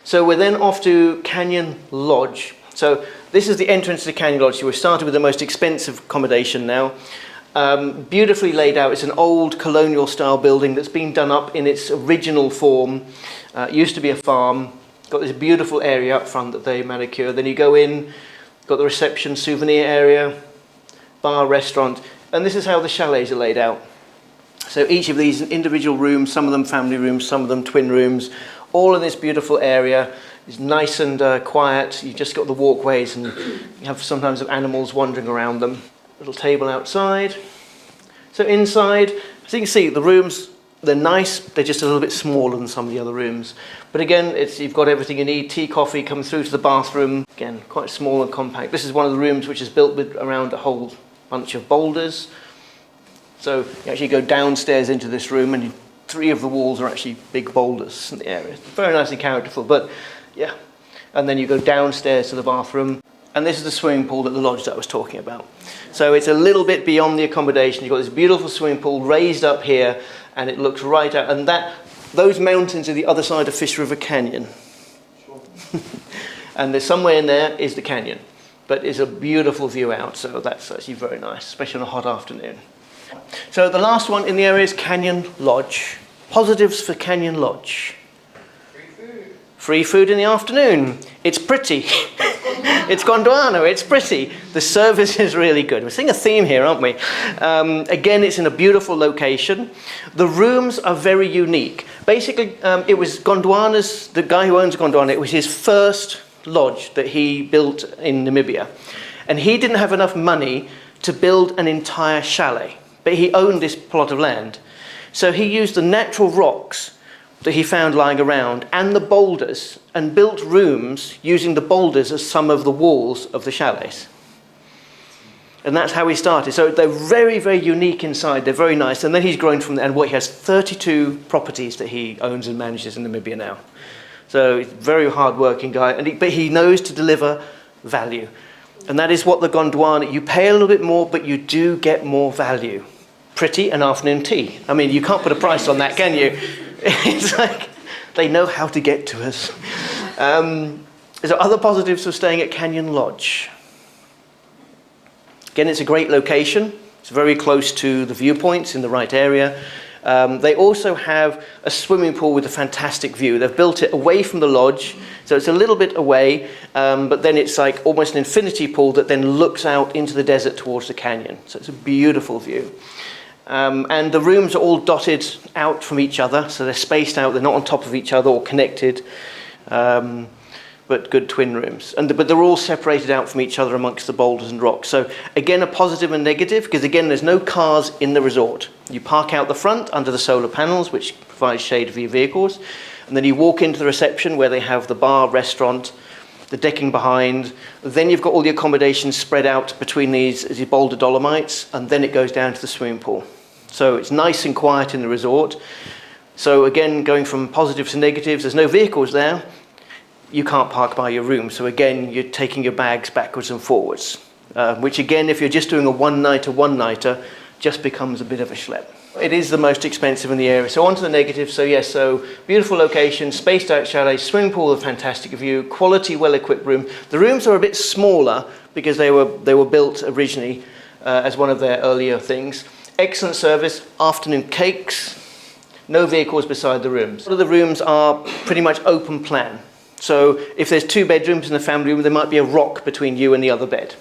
So we're then off to Canyon Lodge. So this is the entrance to Canyon Lodge. So we're starting with the most expensive accommodation now. Beautifully laid out. It's an old colonial style building that's been done up in its original form. It used to be a farm. Got this beautiful area up front that they manicure. Then you go in, got the reception, souvenir area, bar, restaurant, and this is how the chalets are laid out. So each of these individual rooms, some of them family rooms, some of them twin rooms, all in this beautiful area. It's nice and quiet. You've just got the walkways, and you have sometimes animals wandering around them. Little table outside. So inside, as you can see, the rooms, they're nice. They're just a little bit smaller than some of the other rooms. But again, you've got everything you need. Tea, coffee, come through to the bathroom. Again, quite small and compact. This is one of the rooms which is built with around a whole bunch of boulders. So you actually go downstairs into this room, and 3 of the walls are actually big boulders in the area. Very nice and characterful, but yeah. And then you go downstairs to the bathroom. And this is the swimming pool at the lodge that I was talking about. So it's a little bit beyond the accommodation. You've got this beautiful swimming pool raised up here, and it looks right out. And those mountains are the other side of Fish River Canyon. Sure. And there's somewhere in there is the canyon. But it's a beautiful view out, so that's actually very nice, especially on a hot afternoon. So the last one in the area is Canyon Lodge. Positives for Canyon Lodge. Free food. Free food in the afternoon. It's pretty. It's Gondwana, it's pretty. The service is really good. We're seeing a theme here, aren't we? Again, it's in a beautiful location. The rooms are very unique. Basically, it was Gondwana's, the guy who owns Gondwana, it was his first lodge that he built in Namibia. And he didn't have enough money to build an entire chalet, but he owned this plot of land. So he used the natural rocks that he found lying around and the boulders, and built rooms using the boulders as some of the walls of the chalets. And that's how he started. So they're very, very unique inside. They're very nice. And then he's grown from there. And he has 32 properties that he owns and manages in Namibia now. So he's a very hard-working guy. But he knows to deliver value. And that is what the Gondwana, you pay a little bit more, but you do get more value. Pretty and afternoon tea. I mean, you can't put a price on that, can you? It's like, they know how to get to us. There's other positives of staying at Canyon Lodge. Again, it's a great location. It's very close to the viewpoints in the right area. They also have a swimming pool with a fantastic view. They've built it away from the lodge, so it's a little bit away, but then it's like almost an infinity pool that then looks out into the desert towards the canyon. So it's a beautiful view. And the rooms are all dotted out from each other, so they're spaced out, they're not on top of each other or connected, but good twin rooms. But they're all separated out from each other amongst the boulders and rocks. So again, a positive and negative, because again, there's no cars in the resort. You park out the front under the solar panels, which provides shade for your vehicles, and then you walk into the reception where they have the bar, restaurant, the decking behind. Then you've got all the accommodations spread out between these boulder dolomites, and then it goes down to the swimming pool. So it's nice and quiet in the resort. So again, going from positives to negatives, there's no vehicles there. You can't park by your room. So again, you're taking your bags backwards and forwards, which again, if you're just doing a one-nighter, just becomes a bit of a schlep. It is the most expensive in the area. So on to the negatives. So yes, so beautiful location, spaced out chalet, swimming pool with a fantastic view, quality, well-equipped room. The rooms are a bit smaller because they were built originally as one of their earlier things. Excellent service, afternoon cakes, no vehicles beside the rooms. All of the rooms are pretty much open plan. So if there's 2 bedrooms in the family room, there might be a rock between you and the other bed.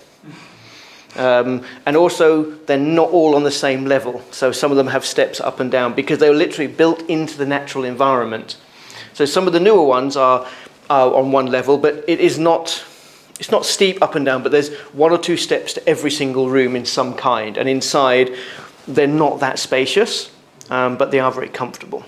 And also, they're not all on the same level. So some of them have steps up and down because they were literally built into the natural environment. So some of the newer ones are on one level, but it's not steep up and down, but there's 1 or 2 steps to every single room in some kind. And inside, they're not that spacious, but they are very comfortable.